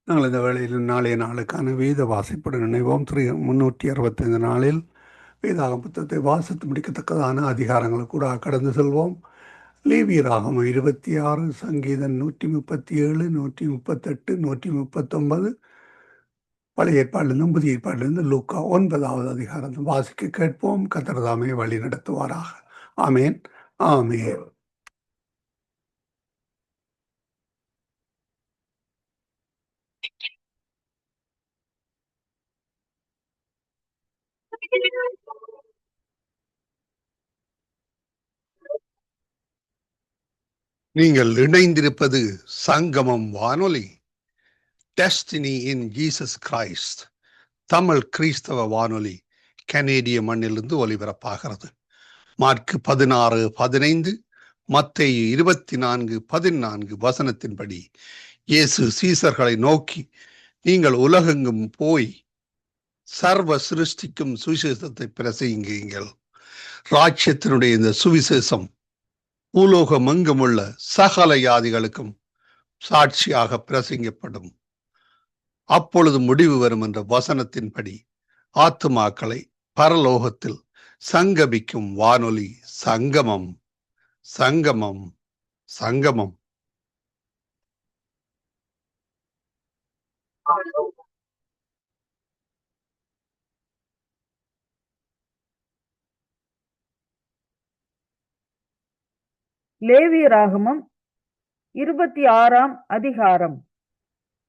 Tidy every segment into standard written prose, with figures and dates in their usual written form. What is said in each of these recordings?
நாங்கள் இந்த வேளையில் நாளைய நாளுக்கான வேத வாசிப்புடன் நினைவோம். 365 நாளில் வேதாகம் புத்தகத்தை வாசித்து முடிக்கத்தக்கதான அதிகாரங்களுக்கு கூட கடந்து செல்வோம். லேவியராகமம் 26, சங்கீதம் 137, 138, 139, பழைய ஏற்பாடிலிருந்தும் புதிய ஏற்பாடிலிருந்து லூக்கா 9வது அதிகாரம் வாசிக்க கேட்போம். கர்த்தர் தாமே வழி நடத்துவாராக. ஆமேன், ஆமேன். நீங்கள் இணைந்திருப்பது சங்கமம் வானொலி, destiny in Jesus Christ, Tamil கிறிஸ்தவ வானொலி, கனேடிய மண்ணிலிருந்து ஒலிபரப்பாகிறது. மார்க் 16:15, மத்தேயு 24:14 வசனத்தின்படி இயேசு சீசர்களை நோக்கி, நீங்கள் உலகெங்கும் போய் சர்வ சிருஷ்டிக்கும் சுவிசேஷத்தை பிரசங்கியுங்கள். ராஜ்யத்தினுடைய இந்த சுவிசேஷம் பூலோகம் எங்கும் உள்ள சகல ஜாதிகளுக்கும் சாட்சியாக பிரசங்கப்படும். அப்பொழுது முடிவு வரும் என்ற வசனத்தின்படி ஆத்துமாக்களை பரலோகத்தில் சங்கமிக்கும் வானொலி சங்கமம், சங்கமம், சங்கமம். லேவியராகமம் 26ஆம் அதிகாரம்.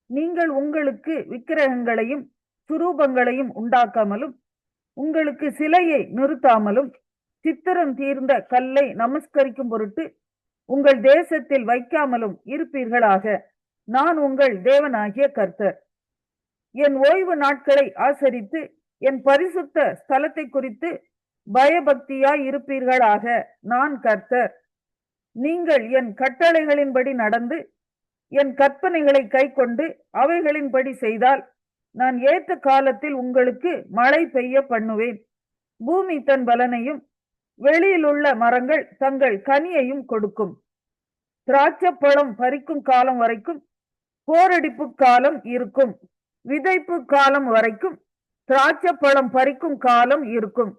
நீங்கள் உங்களுக்கு விக்கிரகங்களையும் சுரூபங்களையும் உண்டாக்காமலும் உங்களுக்கு சிலையை நிறுத்தாமலும் சித்திரம் தீர்ந்த கல்லை நமஸ்கரிக்கும் பொருட்டு உங்கள் தேசத்தில் வைக்காமலும் இருப்பீர்களாக. நான் உங்கள் தேவனாகிய கர்த்தர். என் ஓய்வு நாட்களை ஆசரித்து என் பரிசுத்த ஸ்தலத்தை குறித்து பயபக்தியாய் இருப்பீர்களாக. நான் கர்த்தர். நீங்கள் என் கட்டளைகளின்படி நடந்து என் கற்பனைகளை கைக்கொண்டு அவைகளின்படி செய்தால் நான் ஏற்ற காலத்தில் உங்களுக்கு மழை பெய்ய பண்ணுவேன். பூமி தன் பலனையும் வெளியில் உள்ள மரங்கள் தங்கள் கனியையும் கொடுக்கும். திராட்சைப்பழம் பறிக்கும் காலம் வரைக்கும் போரடிப்பு காலம் இருக்கும். விதைப்பு காலம் வரைக்கும் திராட்சைப்பழம் பறிக்கும் காலம் இருக்கும்.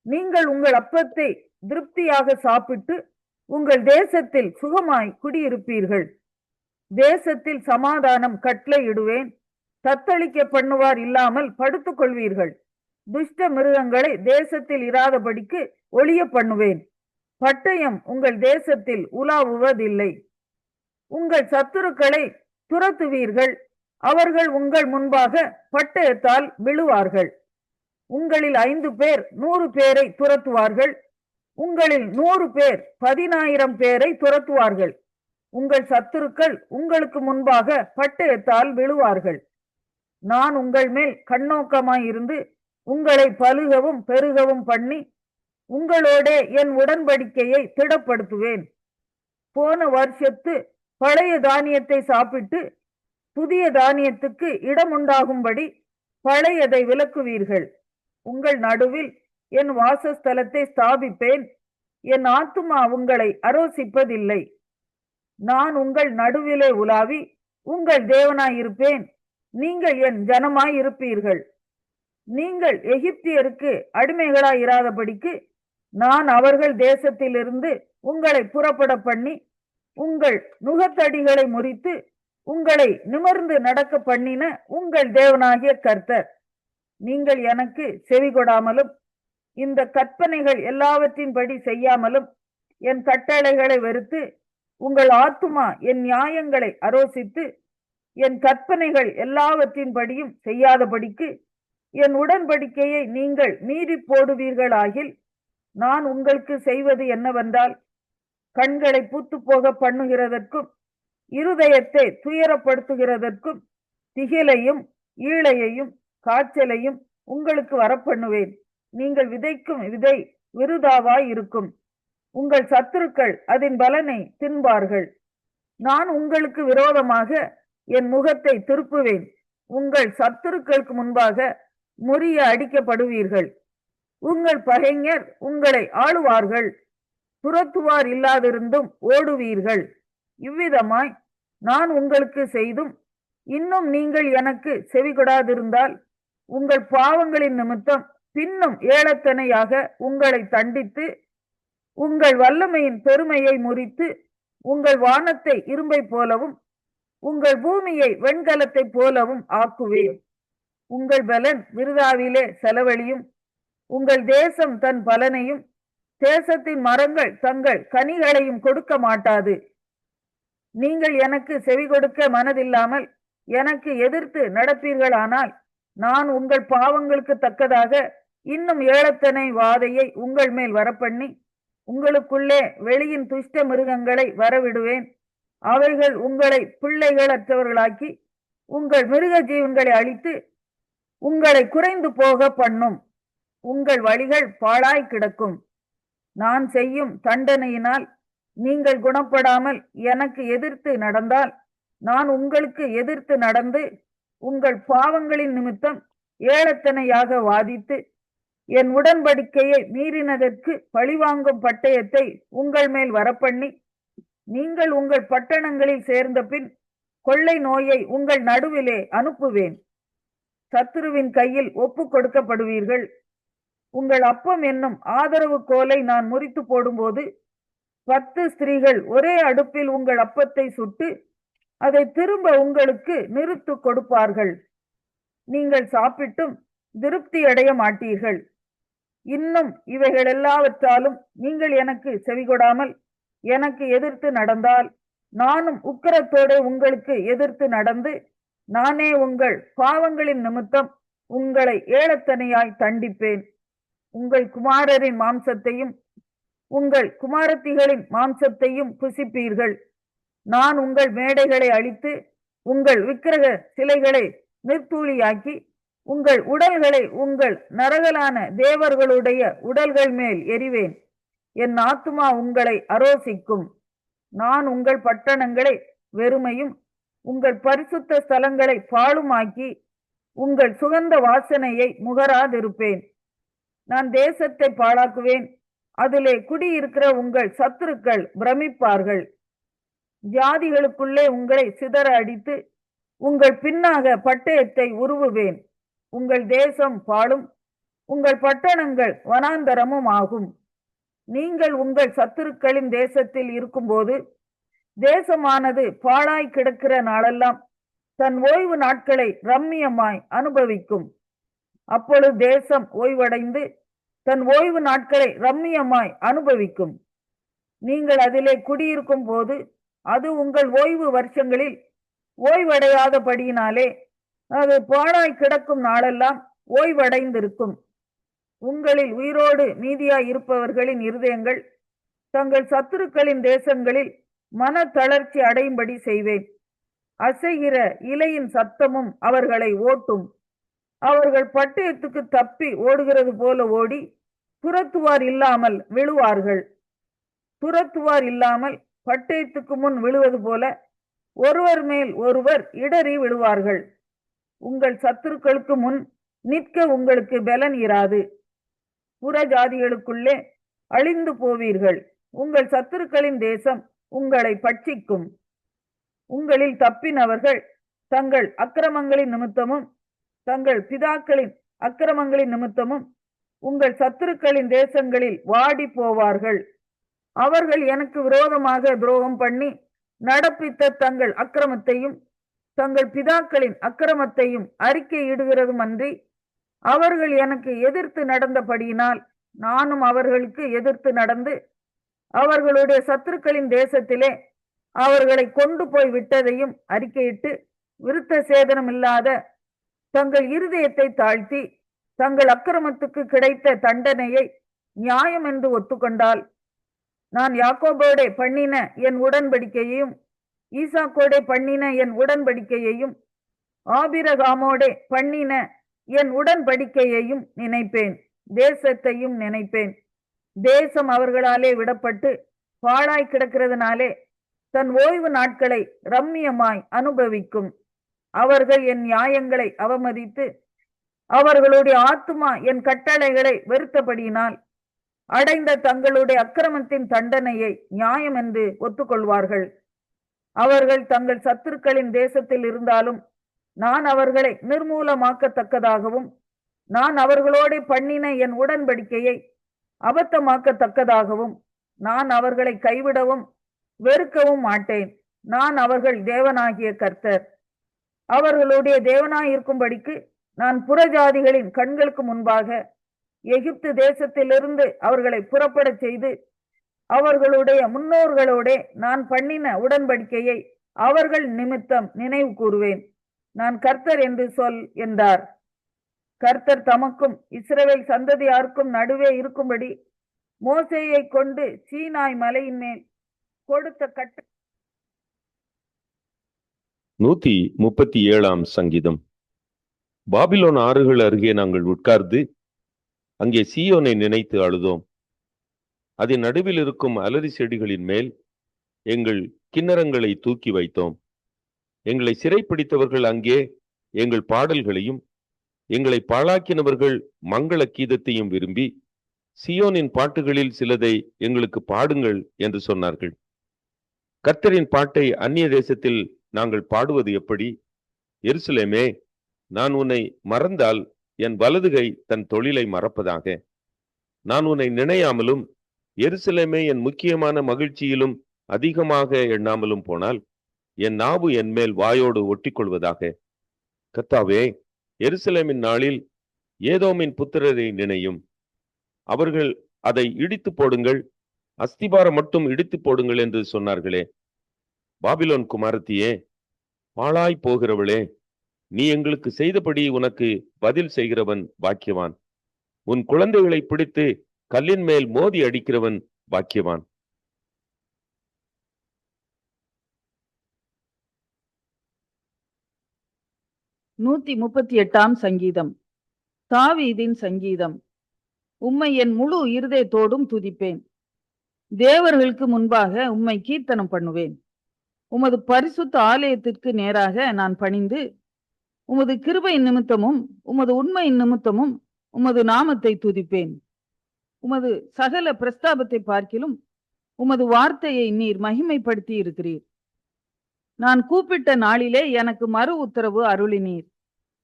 நீங்கள் உங்கள் அப்பத்தை திருப்தியாக சாப்பிட்டு உங்கள் தேசத்தில் சுகமாய் குடியிருப்பீர்கள். தேசத்தில் சமாதானம் கட்டளையிடுவேன். தத்தளிக்க பண்ணுவார் இல்லாமல் படுத்துக் கொள்வீர்கள். துஷ்ட மிருகங்களை தேசத்தில் இராதபடிக்கு ஒளிய பண்ணுவேன். பட்டயம் உங்கள் தேசத்தில் உலாவுவதில்லை. உங்கள் சத்துருக்களை துரத்துவீர்கள். அவர்கள் உங்கள் முன்பாக பட்டயத்தால் விழுவார்கள். உங்களில் 5 பேர் 100 பேரை துரத்துவார்கள். உங்களில் 100 பேர் 10,000 பேரை துரத்துவார்கள். உங்கள் சத்துருக்கள் உங்களுக்கு முன்பாக பட்டயத்தால் விழுவார்கள். நான் உங்கள் மேல் கண்ணோக்கமாயிருந்து உங்களை பலுகவும் பெருகவும் பண்ணி உங்களோட என் உடன்படிக்கையை திடப்படுத்துவேன். போன வருஷத்து பழைய தானியத்தை சாப்பிட்டு புதிய தானியத்துக்கு இடமுண்டாகும்படி பழையதை விலக்குவீர்கள். உங்கள் நடுவில் என் வாசஸ்தலத்தை ஸ்தாபிப்பேன். என் ஆத்துமா உங்களை அரோசிப்பதில்லை. நான் உங்கள் நடுவிலே உலாவி உங்கள் தேவனாயிருப்பேன். நீங்கள் என் ஜனமாயிருப்பீர்கள். நீங்கள் எகிப்தியருக்கு அடிமைகளாயிராதபடிக்கு நான் அவர்கள் தேசத்திலிருந்து உங்களை புறப்பட பண்ணி உங்கள் நுகத்தடிகளை முறித்து உங்களை நிமிர்ந்து நடக்க பண்ணின உங்கள் தேவனாகிய கர்த்தர். நீங்கள் எனக்கு செவிகொடாமலும் இந்த கற்பனைகள் எல்லாவற்றின்படி செய்யாமலும் என் கட்டளைகளை வெறுத்து உங்கள் ஆத்துமா என் நியாயங்களை அரோசித்து என் கற்பனைகள் எல்லாவற்றின்படியும் செய்யாதபடிக்கு என் உடன்படிக்கையை நீங்கள் மீறி போடுவீர்களாகில் நான் உங்களுக்கு செய்வது என்னவென்றால், கண்களை பூத்து போக பண்ணுகிறதற்கும் இருதயத்தை துயரப்படுத்துகிறதற்கும் திகிலையும் ஈழையையும் காய்ச்சலையும் உங்களுக்கு வரப்பண்ணுவேன். நீங்கள் விதைக்கும் விதை விருதாவாய் இருக்கும். உங்கள் சத்துருக்கள் அதன் பலனை தின்பார்கள். நான் உங்களுக்கு விரோதமாக என் முகத்தை திருப்புவேன். உங்கள் சத்துருக்களுக்கு முன்பாக முறிய அடிக்கப்படுவீர்கள். உங்கள் பகைஞர் உங்களை ஆளுவார்கள். துரத்துவார் இல்லாதிருந்தும் ஓடுவீர்கள். இவ்விதமாய் நான் உங்களுக்கு செய்தும் இன்னும் நீங்கள் எனக்கு செவிகொடாதிருந்தால் உங்கள் பாவங்களின் நிமித்தம் பின்னும் ஏளத்தனையாக உங்களை தண்டித்து உங்கள் வல்லமையின் பெருமையை முறித்து உங்கள் வானத்தை இரும்பை போலவும் உங்கள் பூமியை வெண்கலத்தை போலவும் ஆக்குவேன். உங்கள் பலன் விருதாவிலே செலவழியும். உங்கள் தேசம் தன் பலனையும் தேசத்தின் மரங்கள் தங்கள் கனிகளையும் கொடுக்க மாட்டாது. நீங்கள் எனக்கு செவி கொடுக்க மனதில்லாமல் எனக்கு எதிர்த்து நடப்பீர்களானால் நான் உங்கள் பாவங்களுக்கு தக்கதாக இன்னும் ஏளத்தனை வாதையை உங்கள் மேல் வரப்பண்ணி உங்களுக்குள்ளே வெளியின் துஷ்ட மிருகங்களை வரவிடுவேன். அவைகள் உங்களை பிள்ளைகளற்றவர்களாக்கி உங்கள் மிருக ஜீவன்களை அழித்து உங்களை குறைந்து போக பண்ணும். உங்கள் வழிகள் பாழாய் கிடக்கும். நான் செய்யும் தண்டனையினால் நீங்கள் குணப்படாமல் எனக்கு எதிர்த்து நடந்தால் நான் உங்களுக்கு எதிர்த்து நடந்து உங்கள் பாவங்களின் நிமித்தம் ஏளத்தனையாக வாதித்து என் உடன்படிக்கையை மீறினதற்கு பழிவாங்கும் பட்டயத்தை உங்கள் மேல் வரப்பண்ணி நீங்கள் உங்கள் பட்டணங்களில் சேர்ந்த பின் கொள்ளை நோயை உங்கள் நடுவிலே அனுப்புவேன். சத்துருவின் கையில் ஒப்பு கொடுக்கப்படுவீர்கள். உங்கள் அப்பம் என்னும் ஆதரவு கோலை நான் முறித்து போடும்போது 10 ஸ்திரீகள் ஒரே அடுப்பில் உங்கள் அப்பத்தை சுட்டு அதை திரும்ப உங்களுக்கு நிறுத்து கொடுப்பார்கள். நீங்கள் சாப்பிட்டும் திருப்தி அடைய மாட்டீர்கள். இன்னும் இவைகள் எல்லாவற்றாலும் நீங்கள் எனக்கு செவிகொடாமல் எனக்கு எதிர்த்து நடந்தால் நானும் உக்கிரத்தோடு உங்களுக்கு எதிர்த்து நடந்து நானே உங்கள் பாவங்களின் நிமித்தம் உங்களை ஏளத்தனையாய் தண்டிப்பேன். உங்கள் குமாரரின் மாம்சத்தையும் உங்கள் குமாரத்திகளின் மாம்சத்தையும் புசிப்பீர்கள். நான் உங்கள் மேடைகளை அழித்து உங்கள் விக்கிரக சிலைகளை நிர்த்தூளியாக்கி உங்கள் உடல்களை உங்கள் நரகலான தேவர்களுடைய உடல்கள் மேல் எறிவேன். என் ஆத்துமா உங்களை அரோசிக்கும். நான் உங்கள் பட்டணங்களை வெறுமையும் உங்கள் பரிசுத்த ஸ்தலங்களை பாழுமாக்கி உங்கள் சுகந்த வாசனையை முகராதிருப்பேன். நான் தேசத்தை பாழாக்குவேன். அதிலே குடியிருக்கிற உங்கள் சத்துருக்கள் பிரமிப்பார்கள். ஜாதிகளுக்குள்ளே உங்களை சிதற அடித்து உங்கள் பின்னாக பட்டயத்தை உருவுவேன். உங்கள் தேசம் பாழும் உங்கள் பட்டணங்கள் வனாந்தரமும் ஆகும். நீங்கள் உங்கள் சத்துருக்களின் தேசத்தில் இருக்கும்போது தேசமானது பாழாய் கிடக்கிற நாளெல்லாம் தன் ஓய்வு நாட்களை ரம்மியமாய் அனுபவிக்கும். அப்பொழுது தேசம் ஓய்வடைந்து தன் ஓய்வு நாட்களை ரம்மியமாய் அனுபவிக்கும். நீங்கள் அதிலே குடியிருக்கும் போது அது உங்கள் ஓய்வு வருஷங்களில் ஓய்வடையாதபடியினாலே அது பாழாய் கிடக்கும் நாளெல்லாம் ஓய்வடைந்திருக்கும். உங்களில் உயிரோடு மீதியாய் இருப்பவர்களின் இருதயங்கள் தங்கள் சத்துருக்களின் தேசங்களில் மன தளர்ச்சி அடையும்படி செய்வேன். அசைகிற இலையின் சத்தமும் அவர்களை ஓட்டும். அவர்கள் பட்டயத்துக்கு தப்பி ஓடுகிறது போல ஓடி துரத்துவார் இல்லாமல் விழுவார்கள். துரத்துவார் இல்லாமல் பட்டயத்துக்கு முன் விழுவது போல ஒருவர் மேல் ஒருவர் இடறி விழுவார்கள். உங்கள் சத்துருக்களுக்கு முன் நிற்க உங்களுக்கு பலன் இராது. புற ஜாதிகளுக்குள்ளே அழிந்து போவீர்கள். உங்கள் சத்துருக்களின் தேசம் உங்களை பட்சிக்கும். உங்களில் தப்பினவர்கள் தங்கள் அக்கிரமங்களின் நிமித்தமும் தங்கள் பிதாக்களின் அக்கிரமங்களின் நிமித்தமும் உங்கள் சத்துருக்களின் தேசங்களில் வாடி போவார்கள். அவர்கள் எனக்கு விரோதமாக துரோகம் பண்ணி நடப்பித்த தங்கள் அக்கிரமத்தையும் தங்கள் பிதாக்களின் அக்கிரமத்தையும் அறிக்கையிடுகிறதும் அன்றி அவர்கள் எனக்கு எதிர்த்து நடந்தபடியினால் நானும் அவர்களுக்கு எதிர்த்து நடந்து அவர்களுடைய சத்துருக்களின் தேசத்திலே அவர்களை கொண்டு போய் விட்டதையும் அறிக்கையிட்டு விருத்த சேதனம் இல்லாத தங்கள் இருதயத்தை தாழ்த்தி தங்கள் அக்கிரமத்துக்கு கிடைத்த தண்டனையை நியாயம் என்று ஒத்துக்கொண்டால் நான் யாக்கோபோடே பண்ணின என் உடன்படிக்கையையும் ஈசாக்கோடே பண்ணின என் உடன்படிக்கையையும் ஆபிரகாமோடே பண்ணின என் உடன்படிக்கையையும் நினைப்பேன். தேசத்தையும் நினைப்பேன். தேசம் அவர்களாலே விடப்பட்டு பாழாய் கிடக்கிறதுனாலே தன் ஓய்வு நாட்களை ரம்மியமாய் அனுபவிக்கும். அவர்கள் என் நியாயங்களை அவமதித்து அவர்களுடைய ஆத்துமா என் கட்டளைகளை வெறுத்தபடியினால் அடைந்த தங்களுடைய அக்கிரமத்தின் தண்டனையை நியாயம் என்று ஒத்துக்கொள்வார்கள். அவர்கள் தங்கள் சத்துருக்களின் தேசத்தில் இருந்தாலும் நான் அவர்களை நிர்மூலமாக்கத்தக்கதாகவும் நான் அவர்களோட பண்ணின என் உடன்படிக்கையை அபத்தமாக்கத்தக்கதாகவும் நான் அவர்களை கைவிடவும் வெறுக்கவும் மாட்டேன். நான் அவர்கள் தேவனாகிய கர்த்தர். அவர்களுடைய தேவனாயிருக்கும்படிக்கு நான் புறஜாதிகளின் கண்களுக்கு முன்பாக எகிப்து தேசத்திலிருந்து அவர்களை புறப்படச் செய்து அவர்களுடைய முன்னோர்களோட நான் பண்ணின உடன்படிக்கையை அவர்கள் நிமித்தம் நினைவு கூறுவேன். நான் கர்த்தர் என்று சொல் என்றார். கர்த்தர் தமக்கும் இஸ்ரவேல் சந்ததியாருக்கும் நடுவே இருக்கும்படி மோசேயை கொண்டு சீனாய் மலையின் மேல் கொடுத்த கட்ட 137 சங்கீதம். பாபிலோன் ஆறுகள் அருகே நாங்கள் உட்கார்ந்து அங்கே சீயோனை நினைத்து அழுதோம். அதன் நடுவில் இருக்கும் அலரி செடிகளின் மேல் எங்கள் கிண்ணறங்களை தூக்கி வைத்தோம். எங்களை சிறைப்பிடித்தவர்கள் அங்கே எங்கள் பாடல்களையும் எங்களை பாழாக்கினவர்கள் மங்கள கீதத்தையும் விரும்பி சீயோனின் பாட்டுகளில் சிலதை எங்களுக்கு பாடுங்கள் என்று சொன்னார்கள். கர்த்தரின் பாட்டை அந்நிய தேசத்தில் நாங்கள் பாடுவது எப்படி? எருசலேமே, நான் உன்னை மறந்தால் என் வலதுகை தன் தொழிலை மறப்பதாக. நான் உன்னை நினையாமலும் எருசலேமே என் முக்கியமான மகிழ்ச்சியிலும் அதிகமாக எண்ணாமலும் போனால் என் நாவு என் மேல் வாயோடு ஒட்டிக்கொள்வதாக. கர்த்தாவே, எருசலேமின் நாளில் ஏதோமின் புத்திரரை நினையும். அவர்கள் அதை இடித்து போடுங்கள், அஸ்திபாரம் மட்டும் இடித்து போடுங்கள் என்று சொன்னார்களே. பாபிலோன் குமாரத்தியே, பாழாய் போகிறவளே, நீ எங்களுக்கு செய்தபடி உனக்கு பதில் செய்கிறவன் பாக்கியவான். உன் குழந்தைகளை பிடித்து கல்லின் மேல் மோதி அடிக்கிறவன் பாக்கியவான். நூத்தி 38 சங்கீதம். தாவீதின் சங்கீதம். உம்மை என் முழு இருதயத்தோடும் துதிப்பேன். தேவர்களுக்கு முன்பாக உம்மை கீர்த்தனம் பண்ணுவேன். உமது பரிசுத்த ஆலயத்திற்கு நேராக நான் பணிந்து உமது கிருபையின் நிமித்தமும் உமது உண்மையின் நிமித்தமும் உமது நாமத்தை துதிப்பேன். உமது சகல பிரஸ்தாபத்தை பார்க்கிலும் உமது வார்த்தையை நீர் மகிமைப்படுத்தி இருக்கிறீர். நான் கூப்பிட்ட நாளிலே எனக்கு மறு உத்தரவு அருளினீர்.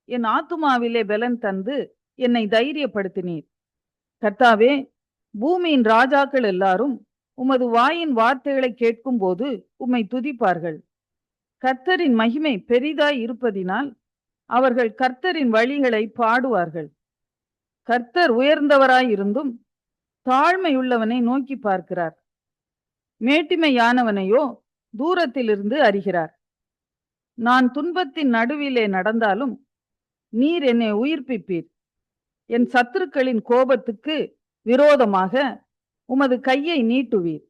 என் ஆத்துமாவிலே பலன் தந்து என்னை தைரியப்படுத்தினீர். கர்த்தாவே, பூமியின் ராஜாக்கள் எல்லாரும் உமது வாயின் வார்த்தைகளை கேட்கும் போது உம்மை துதிப்பார்கள். கர்த்தரின் மகிமை பெரிதாய் இருப்பதினால் அவர்கள் கர்த்தரின் வழிகளை பாடுவார்கள். கர்த்தர் உயர்ந்தவராயிருந்தும் தாழ்மையுள்ளவனை நோக்கி பார்க்கிறார். மேட்டிமையானவனையோ தூரத்திலிருந்து அறிகிறார். நான் துன்பத்தின் நடுவிலே நடந்தாலும் நீர் என்னை உயிர்ப்பிப்பீர். என் சத்துருக்களின் கோபத்துக்கு விரோதமாக உமது கையை நீட்டுவீர்.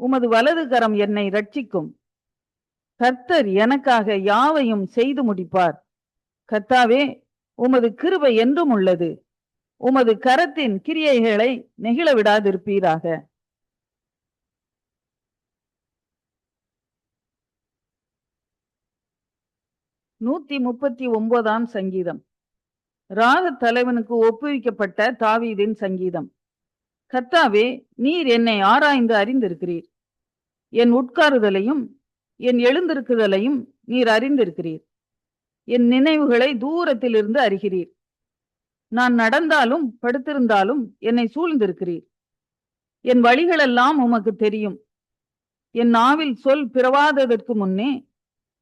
உமது வலது கரம் என்னை ரட்சிக்கும். கர்த்தர் எனக்காக யாவையும் செய்து முடிப்பார். கர்த்தாவே, உமது கிருபை என்றும் உள்ளது. உமது கரத்தின் கிரியைகளை நெகிழ விடாதிருப்பீராக. நூத்தி 39 சங்கீதம். ராக தலைவனுக்கு ஒப்புவிக்கப்பட்ட தாவீதின் சங்கீதம். கர்த்தாவே, நீர் என்னை ஆராய்ந்து அறிந்திருக்கிறீர். என் உட்காருதலையும் என் எழுந்திருக்குதலையும் நீர் அறிந்திருக்கிறீர். என் நினைவுகளை தூரத்திலிருந்து அறிகிறீர். நான் நடந்தாலும் படுத்திருந்தாலும் என்னை சூழ்ந்திருக்கிறீர். என் வழிகளெல்லாம் உமக்கு தெரியும். என் நாவில் சொல் பிறவாததற்கு முன்னே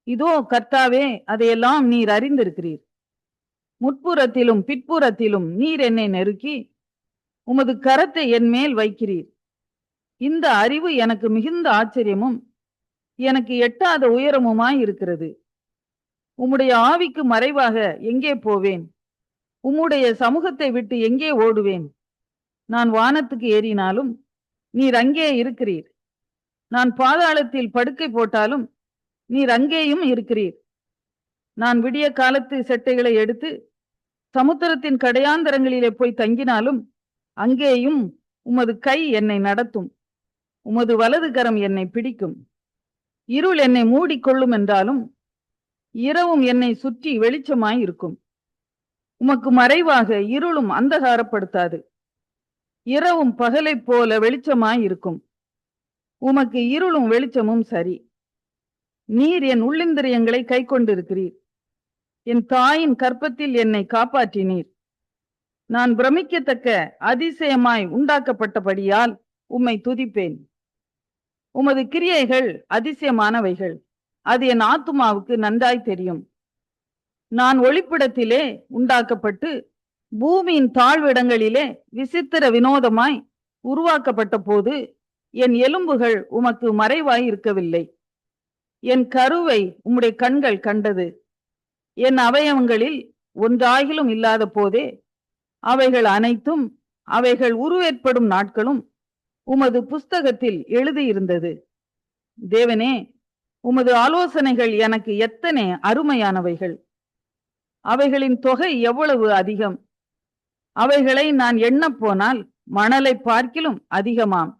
இதோ கர்த்தாவே, அதையெல்லாம் நீர் அறிந்திருக்கிறீர். முற்புறத்திலும் பிற்புறத்திலும் நீர் என்னை நெருக்கி உமது கரத்தை என் மேல் வைக்கிறீர். இந்த அறிவு எனக்கு மிகுந்த ஆச்சரியமும் எனக்கு எட்டாத உயரமுமாய் இருக்கிறது. உம்முடைய ஆவிக்கு மறைவாக எங்கே போவேன்? உம்முடைய சமூகத்தை விட்டு எங்கே ஓடுவேன்? நான் வானத்துக்கு ஏறினாலும் நீர் அங்கே இருக்கிறீர். நான் பாதாளத்தில் படுக்கை போட்டாலும் நீர் அங்கேயும் இருக்கிறீர். நான் விடிய காலத்து செட்டைகளை எடுத்து சமுத்திரத்தின் கடையாந்தரங்களிலே போய் தங்கினாலும் அங்கேயும் உமது கை என்னை நடத்தும். உமது வலது கரம் என்னை பிடிக்கும். இருள் என்னை மூடிக்கொள்ளும் என்றாலும் இரவும் என்னை சுற்றி வெளிச்சமாய் இருக்கும். உமக்கு மறைவாக இருளும் அந்தகாரப்படுத்தாது. இரவும் பகலை போல வெளிச்சமாய் இருக்கும். உமக்கு இருளும் வெளிச்சமும் சரி. நீர் என் உள்ளிந்திரியங்களை கை கொண்டிருக்கிறீர். என் தாயின் கற்பத்தில் என்னை காப்பாற்றினீர். நான் பிரமிக்கத்தக்க அதிசயமாய் உண்டாக்கப்பட்டபடியால் உம்மை துதிப்பேன். உமது கிரியைகள் அதிசயமானவைகள், அது என் ஆத்துமாவுக்கு நன்றாய் தெரியும். நான் ஒளிப்பிடத்திலே உண்டாக்கப்பட்டு பூமியின் தாழ்விடங்களிலே விசித்திர வினோதமாய் உருவாக்கப்பட்ட போது என் எலும்புகள் உமக்கு மறைவாய் இருக்கவில்லை. என் கருவை உம்முடைய கண்கள் கண்டது. என் அவயவங்களில் ஒன்றாகிலும் இல்லாத போதே அவைகள் அனைத்தும், அவைகள் உருவேற்படும் நாட்களும் உமது புஸ்தகத்தில் எழுதியிருந்தது. தேவனே, உமது ஆலோசனைகள் எனக்கு எத்தனை அருமையானவைகள்! அவைகளின் தொகை எவ்வளவு அதிகம்! அவைகளை நான் எண்ணப் போனால் மணலை பார்க்கிலும் அதிகமாம்.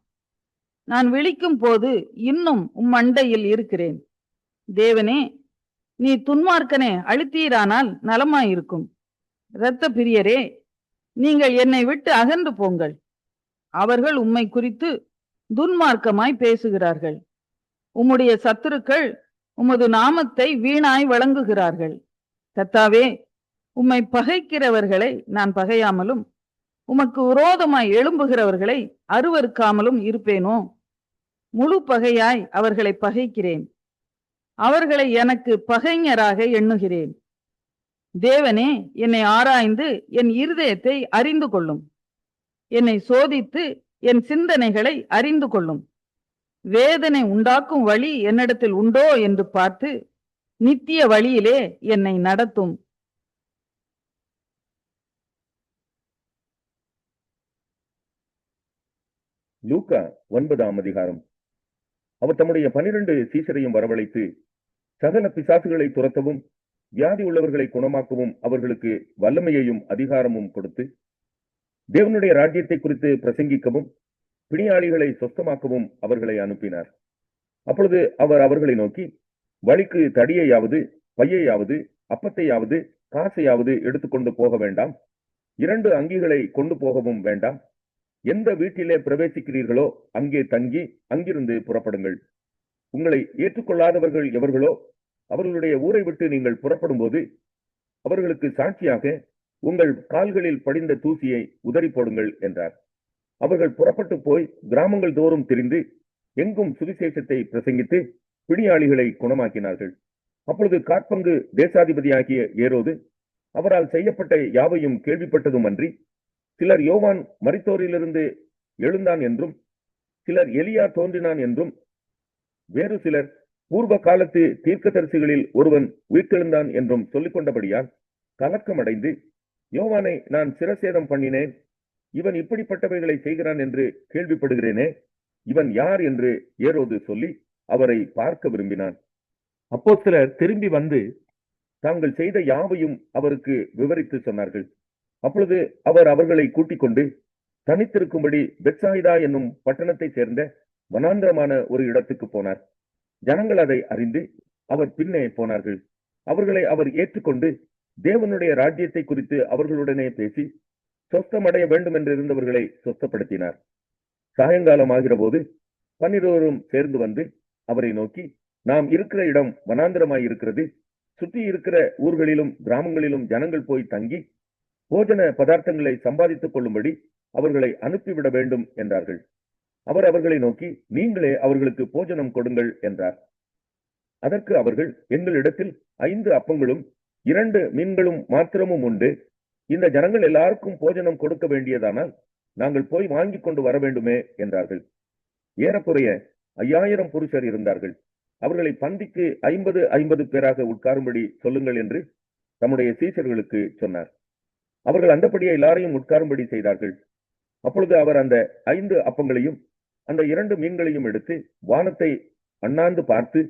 நான் விழிக்கும் போது இன்னும் உம்மண்டையில் இருக்கிறேன். தேவனே, நீ துன்மார்க்கனே அழித்தீரானால் நலமாயிருக்கும். இரத்த பிரியரே, நீங்கள் என்னை விட்டு அகன்று போங்கள். அவர்கள் உம்மை குறித்து துன்மார்க்கமாய் பேசுகிறார்கள். உம்முடைய சத்துருக்கள் உமது நாமத்தை வீணாய் வழங்குகிறார்கள். கர்த்தாவே, உம்மை பகைக்கிறவர்களை நான் பகையாமலும் உமக்கு விரோதமாய் எழும்புகிறவர்களை அருவருக்காமலும் இருப்பேனோ? முழு பகையாய் அவர்களை பகைக்கிறேன். அவர்களை எனக்கு பகைஞராக எண்ணுகிறேன். தேவனே, என்னை ஆராய்ந்து என் இருதயத்தை அறிந்து கொள்ளும். என்னை சோதித்து என் சிந்தனைகளை அறிந்து கொள்ளும். வேதனை உண்டாக்கும் வழி என்னிடத்தில் உண்டோ என்று பார்த்து நித்திய வழியிலே என்னை நடத்தும். லூக்கா 9ஆம் அதிகாரம். அவர் தம்முடைய 12 சீஷரையும் வரவழைத்து சகல பிசாசுகளை துரத்தவும் வியாதி உள்ளவர்களை குணமாக்கவும் அவர்களுக்கு வல்லமையையும் அதிகாரமும் கொடுத்து தேவனுடைய ராஜ்யத்தை குறித்து பிரசங்கிக்கவும் பிணியாளிகளை சொஸ்தமாக்கவும் அவர்களை அனுப்பினார். அப்பொழுது அவர் அவர்களை நோக்கி, வழிக்கு தடியையாவது பையையாவது அப்பத்தையாவது காசையாவது எடுத்துக்கொண்டு போக வேண்டாம். 2 அங்கிகளை கொண்டு போகவும் வேண்டாம். எந்த வீட்டிலே பிரவேசிக்கிறீர்களோ அங்கே தங்கி அங்கிருந்து புறப்படுங்கள். உங்களை ஏற்றுக்கொள்ளாதவர்கள் எவர்களோ அவர்களுடைய ஊரை விட்டு நீங்கள் புறப்படும் போது அவர்களுக்கு சாட்சியாக உங்கள் கால்களில் படிந்த தூசியை உதறி போடுங்கள் என்றார். அவர்கள் புறப்பட்டு போய் கிராமங்கள் தோறும் திரிந்து எங்கும் சுவிசேஷத்தை பிரசங்கித்து பிணியாளிகளை குணமாக்கினார்கள். அப்பொழுது காற்பங்கு தேசாதிபதியாகிய ஏரோது அவரால் செய்யப்பட்ட யாவையும் கேள்விப்பட்டதும் அன்றி, சிலர் யோவான் மரித்தோரிலிருந்து எழுந்தான் என்றும் சிலர் எலியா தோன்றினான் என்றும் வேறு சிலர் பூர்வ காலத்து தீர்க்கதரிசிகளில் ஒருவன் உயிர்த்தெழுந்தான் என்றும் சொல்லிக் கொண்டபடியால் கலக்கமடைந்து, யோவானை நான் சிரசேதம் பண்ணினேன், இவன் இப்படிப்பட்டவைகளை செய்கிறான் என்று கேள்விப்படுகிறேனே, இவன் யார் என்று ஏரோது சொல்லி அவரை பார்க்க விரும்பினான். அப்போஸ்தலர் திரும்பி வந்து தாங்கள் செய்த யாவையும் அவருக்கு விவரித்து சொன்னார்கள். அப்பொழுது அவர் அவர்களை கூட்டிக் கொண்டு தனித்திருக்கும்படி பெத்சாயிதா என்னும் பட்டணத்தை சேர்ந்த வனாந்திரமான ஒரு இடத்துக்கு போனார். ஜனங்கள் அதை அறிந்து அவர் பின்னே போனார்கள். அவர்களை அவர் ஏற்றுக்கொண்டு தேவனுடைய ராஜ்யத்தை குறித்து அவர்களுடனே பேசி சொஸ்தமடைய வேண்டும் என்று இருந்தவர்களை சொஸ்தப்படுத்தினார். சாயங்காலம் ஆகிற போது 12 சேர்ந்து வந்து அவரை நோக்கி, நாம் இருக்கிற இடம் வனாந்திரமாய் இருக்கிறது. சுற்றி இருக்கிற ஊர்களிலும் கிராமங்களிலும் ஜனங்கள் போய் தங்கி போஜன பதார்த்தங்களை சம்பாதித்துக் கொள்ளும்படி அவர்களை அனுப்பிவிட வேண்டும் என்றார்கள். அவர் அவர்களை நோக்கி, நீங்களே அவர்களுக்கு போஜனம் கொடுங்கள் என்றார். அதற்கு அவர்கள், எங்களிடத்தில் 5 அப்பங்களும் 2 மீன்களும் மாத்திரமும் உண்டு. இந்த ஜனங்கள் எல்லாருக்கும் போஜனம் கொடுக்க வேண்டியதானால் நாங்கள் போய் வாங்கி கொண்டு வர வேண்டுமே என்றார்கள். ஏறக்குறைய 5000 புருஷர் இருந்தார்கள். அவர்களை பந்திக்கு 50 பேராக உட்காரும்படி சொல்லுங்கள் என்று தம்முடைய சீஷர்களுக்கு சொன்னார். அவர்கள் அந்தபடியே எல்லாரையும் உட்காரும்படி செய்தார்கள். அப்பொழுது அவர் அந்த 5 அப்பங்களையும் அந்த 2 மீன்களையும் எடுத்து வானத்தை அண்ணாந்து பார்த்து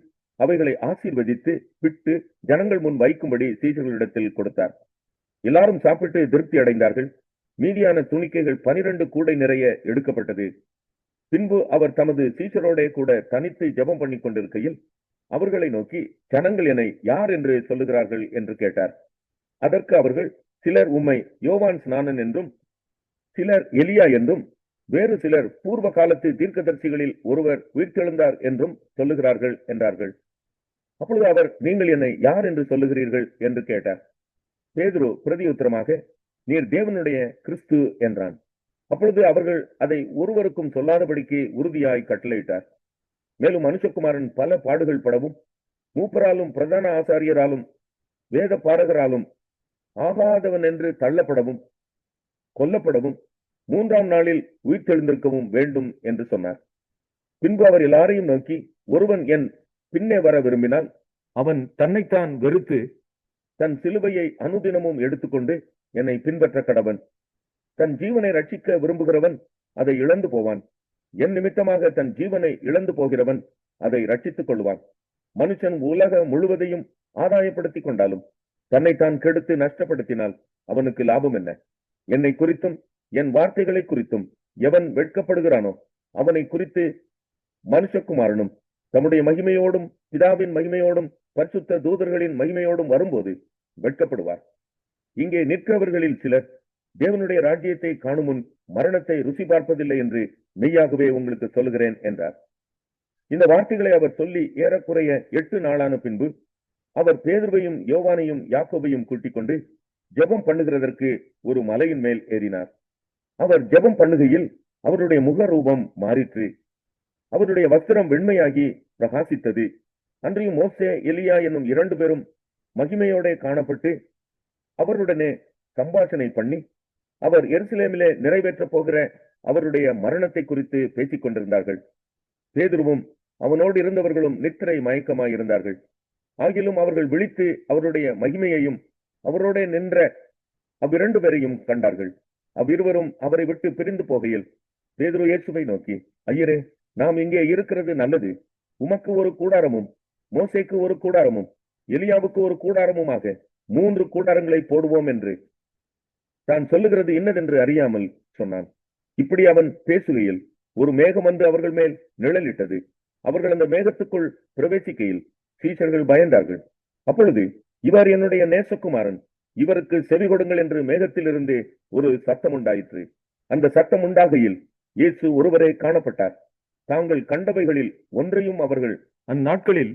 அவைகளை ஆசீர்வதித்து விட்டு ஜனங்கள் முன் வைக்கும்படி சீஷர்களிடத்தில் கொடுத்தார். எல்லாரும் சாப்பிட்டு திருப்தி அடைந்தார்கள். மீதியான துணிக்கைகள் 12 கூடை நிறைய எடுக்கப்பட்டது. பின்பு அவர் தமது சீஷரோடே கூட தனித்து ஜெபம் பண்ணி கொண்டிருக்கையில் அவர்களை நோக்கி, ஜனங்கள் என்னை யார் என்று சொல்லுகிறார்கள் என்று கேட்டார். அதற்கு அவர்கள், சிலர் உம்மை யோவான் ஸ்நானன் என்றும் சிலர் எலியா என்றும் வேறு சிலர் பூர்வ காலத்து தீர்க்கதரிசிகளில் ஒருவர் உயிர்த்தெழுந்தார் என்றும் சொல்லுகிறார்கள் என்றார்கள். அப்பொழுது அவர், நீங்கள் என்னை யார் என்று சொல்லுகிறீர்கள் என்று கேட்டார். பேதுரு பிரதியுத்தரமாக, நீர் தேவனுடைய கிறிஸ்து என்றான். அப்பொழுது அவர்கள் அதை ஒருவருக்கும் சொல்லாதபடிக்கு உறுதியாய் கட்டளையிட்டார். மேலும் மனுஷகுமாரன் பல பாடுகள் படவும், மூப்பராலும் பிரதான ஆசாரியராலும் வேத பாரகராலும் ஆகாதவன் என்று தள்ளப்படவும், கொல்லப்படவும், 3ஆம் நாளில் உயிர்த்தெழுந்திருக்கவும் வேண்டும் என்று சொன்னார். பின்பு அவர் எல்லாரையும் நோக்கி, ஒருவன் என் பின்னே வர விரும்பினால் அவன் தன்னைத்தான் வெறுத்து தன் சிலுவையை அனுதினமும் எடுத்துக்கொண்டு என்னை பின்பற்ற கடவன். தன் ஜீவனை ரட்சிக்க விரும்புகிறவன் அதை இழந்து போவான். என் நிமித்தமாக தன் ஜீவனை இழந்து போகிறவன் அதை ரட்சித்துக் கொள்வான். மனுஷன் உலக முழுவதையும் ஆதாயப்படுத்திக் கொண்டாலும் தன்னைத்தான் கெடுத்து நஷ்டப்படுத்தினால் அவனுக்கு லாபம் என்ன? என்னை குறித்தும் என் வார்த்தைகளை குறித்தும் எவன் வெட்கப்படுகிறானோ அவனை குறித்து மனுஷகுமாரனும் தம்முடைய மகிமையோடும் பிதாவின் மகிமையோடும் பரிசுத்த தூதர்களின் மகிமையோடும் வரும்போது வெட்கப்படுவார். இங்கே நிற்கிறவர்களில் சிலர் தேவனுடைய ராஜ்யத்தை காணும் முன் மரணத்தை ருசி பார்ப்பதில்லை என்று மெய்யாகவே உங்களுக்கு சொல்லுகிறேன் என்றார். இந்த வார்த்தைகளை அவர் சொல்லி ஏறக்குறைய 8 நாளான பின்பு அவர் பேதுருவையும் யோவானையும் யாக்கோபையும் கூட்டிக் கொண்டு ஜெபம் பண்ணுகிறதற்கு ஒரு மலையின் மேல் ஏறினார். அவர் ஜெபம் பண்ணுகையில் அவருடைய முக ரூபம் மாறிற்று. அவருடைய வஸ்திரம் வெண்மையாகி பிரகாசித்தது. அன்றையும் மோசே, எலியா என்னும் 2 பேரும் மகிமையோட காணப்பட்டு அவருடனே சம்பாஷணை பண்ணி அவர் எருசலேமிலே நிறைவேற்ற போகிற அவருடைய மரணத்தை குறித்து பேசிக் கொண்டிருந்தார்கள். பேதுருவும் அவனோடு இருந்தவர்களும் நித்திரை மயக்கமாயிருந்தார்கள். ஆகிலும் அவர்கள் விழித்து அவருடைய மகிமையையும் அவரோட நின்ற அவ்விரண்டு பேரையும் கண்டார்கள். அவ்விருவரும் அவரை விட்டு பிரிந்து போகையில் பேதுரு இயேசுவை நோக்கி, ஐயரே, நாம் இங்கே இருக்கிறது நல்லது. உமக்கு ஒரு கூடாரமும் மோசேக்கு ஒரு கூடாரமும் எலியாவுக்கு ஒரு கூடாரமுமாக 3 கூடாரங்களை போடுவோம் என்று தான் சொல்லுகிறது இன்னதென்று அறியாமல் சொன்னான். இப்படி அவன் பேசுகையில் ஒரு மேகம் வந்து அவர்கள் மேல் நிழலிட்டது. அவர்கள் அந்த மேகத்துக்குள் பிரவேசிக்கையில் சீஷர்கள் பயந்தார்கள். அப்பொழுது, இவர் என்னுடைய நேசகுமாரன், இவருக்கு செவி கொடுங்கள் என்று மேகத்திலிருந்து ஒரு சத்தம் உண்டாயிற்று. அந்த சத்தம் உண்டாகையில் இயேசு ஒருவரே காணப்பட்டார். தாங்கள் கண்டவைகளில் ஒன்றையும் அவர்கள் அந்நாட்களில்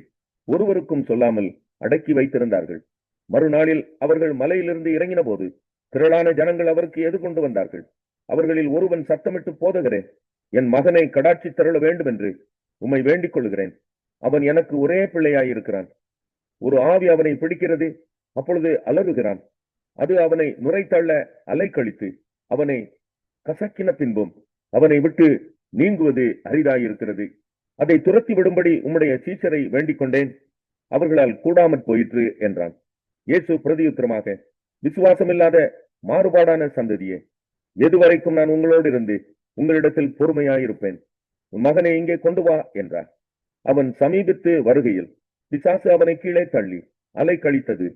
ஒருவருக்கும் சொல்லாமல் அடக்கி வைத்திருந்தார்கள். மறுநாளில் அவர்கள் மலையிலிருந்து இறங்கின போது திரளான ஜனங்கள் அவருக்கு எதிர்கொண்டு வந்தார்கள். அவர்களில் ஒருவன் சத்தமிட்டு, போதகரே, என் மகனை கடாட்சி தருள வேண்டும் என்று உம்மை வேண்டிக் கொள்கிறேன். அவன் எனக்கு ஒரே பிள்ளையாயிருக்கிறான். ஒரு ஆவி அவனை பிடிக்கிறது. அப்பொழுது அலறுகிறான். அது அவனை நுரைத்தள்ள அலைக்கழித்து அவனை கசக்கின பின்பும் அவனை விட்டு நீங்குவது அரிதாயிருக்கிறது. அதை துரத்தி விடும்படி உம்முடைய சீஷரை வேண்டிக் கொண்டேன். அவர்களால் கூடாமற் போயிற்று என்றான். இயேசு பிரதியுத்தரமாக, விசுவாசமில்லாத மாறுபாடான சந்ததியே, எதுவரைக்கும் நான் உங்களோடு இருந்து உங்களிடத்தில் பொறுமையாயிருப்பேன்? உன் மகனை இங்கே கொண்டு வா என்றார். அவன் சமீபித்து வருகையில் பிசாசு அவனை கீழே தள்ளி அலை கழித்தது.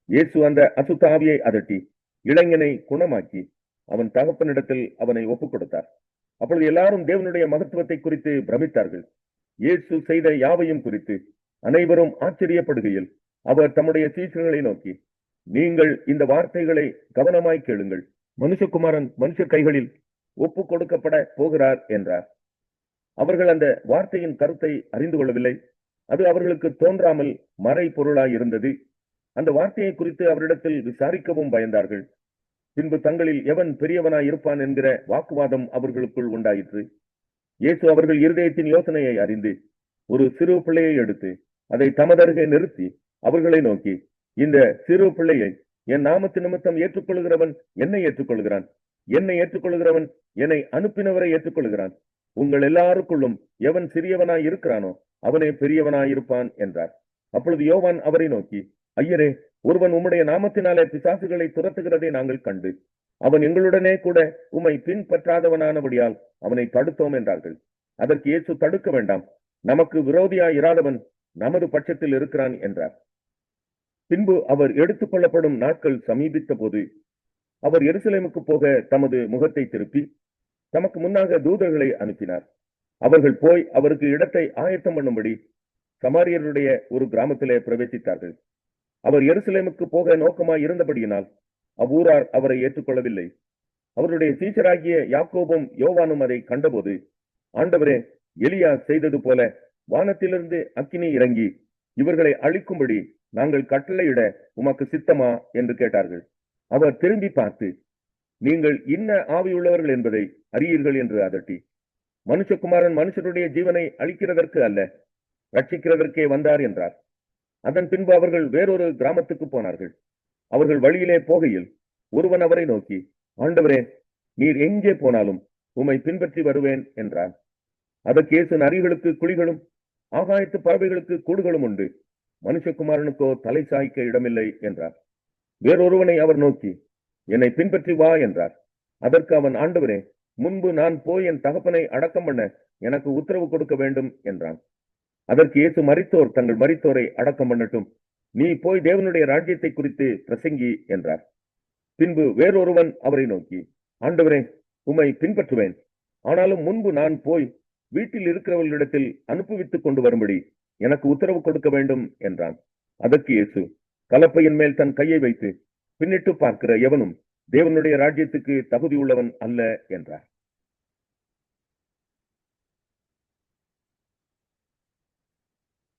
இயேசு அந்த அசுத்த ஆவியை அதட்டி இளைஞனை குணமாக்கி அவன் தகப்பனிடத்தில் அவனை ஒப்புக் கொடுத்தார். அப்பொழுது எல்லாரும் தேவனுடைய மகத்துவத்தை குறித்து பிரமித்தார்கள். இயேசு செய்த யாவையும் குறித்து அனைவரும் ஆச்சரியப்படுகையில் அவர் தம்முடைய சீஷர்களை நோக்கி, நீங்கள் இந்த வார்த்தைகளை கவனமாய் கேளுங்கள். மனுஷகுமாரன் மனுஷர் கைகளில் ஒப்பு கொடுக்கப்பட போகிறார் என்றார். அவர்கள் அந்த வார்த்தையின் கருத்தை அறிந்து கொள்ளவில்லை. அது அவர்களுக்கு தோன்றாமல் மறை பொருளாய் இருந்தது. அந்த வார்த்தையை குறித்து அவரிடத்தில் விசாரிக்கவும் பயந்தார்கள். பின்பு தங்களில் எவன் பெரியவனாய் இருப்பான் என்கிற வாக்குவாதம் அவர்களுக்குள் உண்டாயிற்று. இயேசு அவர்கள் இருதயத்தின் யோசனையை அறிந்து ஒரு சிறு பிள்ளையை எடுத்து அதை தமதருகே நிறுத்தி அவர்களை நோக்கி, இந்த சிறு பிள்ளையை என் நாமத்து நிமித்தம் ஏற்றுக்கொள்கிறவன் என்னை ஏற்றுக்கொள்கிறான், என்னை ஏற்றுக்கொள்கிறவன் என்னை அனுப்பினவரை ஏற்றுக்கொள்கிறான். உங்கள் எல்லாருக்குள்ளும் எவன் சிறியவனாய் இருக்கிறானோ அவனே பெரியவனாயிருப்பான் என்றார். அப்பொழுது யோவான் அவரை நோக்கி, ஐயரே, ஒருவன் உம்முடைய நாமத்தினாலே பிசாசுகளை துரத்துகிறதை நாங்கள் கண்டு அவன் எங்களுடனே கூட உம்மை பின்பற்றாதவனானபடியால் அவனை தடுத்தோம் என்றார்கள். அதற்கு இயேசு, தடுக்க வேண்டாம், நமக்கு விரோதியாய் இராதவன் நமது பட்சத்தில் இருக்கிறான் என்றார். பின்பு அவர் எடுத்துக் கொள்ளப்படும் நாட்கள் சமீபித்த போது அவர் எருசலேமுக்கு போக தமது முகத்தை திருப்பி தமக்கு முன்னாக தூதர்களை அனுப்பினார். அவர்கள் போய் அவருக்கு இடத்தை ஆயத்தம் பண்ணும்படி சமாரியருடைய ஒரு கிராமத்திலே பிரவேசித்தார்கள். அவர் எருசலேமுக்கு போக நோக்கமாய் இருந்தபடியினால் அவ்வூரார் அவரை ஏற்றுக்கொள்ளவில்லை. அவருடைய சீஷராகிய யாக்கோபும் யோவானும் அதை கண்டபோது, ஆண்டவரே, எலியா செய்தது போல வானத்திலிருந்து அக்கினி இறங்கி இவர்களை அழிக்கும்படி நாங்கள் கட்டளையிட உமக்கு சித்தமா என்று கேட்டார்கள். அவர் திரும்பி பார்த்து, நீங்கள் இன்ன ஆவியுள்ளவர்கள் என்பதை அறியீர்கள் என்று அதட்டி, மனுஷகுமாரன் மனுஷருடைய ஜீவனை அழிக்கிறதற்கு அல்ல, ரட்சிக்கிறதற்கே வந்தார் என்றார். அதன் பின்பு அவர்கள் வேறொரு கிராமத்துக்கு போனார்கள். அவர்கள் வழியிலே போகையில் ஒருவன் அவரை நோக்கி, ஆண்டவரே, நீர் எங்கே போனாலும் உம்மை பின்பற்றி வருவேன் என்றார். அதற்கு இயேசு, நரிகளுக்கு குழிகளும் ஆகாயத்து பறவைகளுக்கு கூடுகளும் உண்டு, மனுஷகுமாரனுக்கோ தலை சாய்க்க இடமில்லை என்றார். வேறொருவனை அவர் நோக்கி, என்னை பின்பற்றி வா என்றார். அதற்கு அவன், ஆண்டவரே, முன்பு நான் போய் என் தகப்பனை அடக்கம் பண்ண எனக்கு உத்தரவு கொடுக்க வேண்டும் என்றான். அதற்கு இயேசு, மரித்தோர் தங்கள் மரித்தோரை அடக்கம் பண்ணட்டும், நீ போய் தேவனுடைய ராஜ்யத்தை குறித்து பிரசங்கி என்றார். பின்பு வேறொருவன் அவரை நோக்கி, ஆண்டவரே, உம்மை பின்பற்றுவேன், ஆனாலும் முன்பு நான் போய் வீட்டில் இருக்கிறவர்களிடத்தில் அனுப்புவித்துக் கொண்டு வரும்படி எனக்கு உத்தரவு கொடுக்க வேண்டும் என்றான். அதற்கு இயேசு, கலப்பையின் மேல் தன் கையை வைத்து பின்னிட்டு பார்க்கிற எவனும் தேவனுடைய ராஜ்யத்துக்கு தகுதியுள்ளவன் அல்ல என்றார்.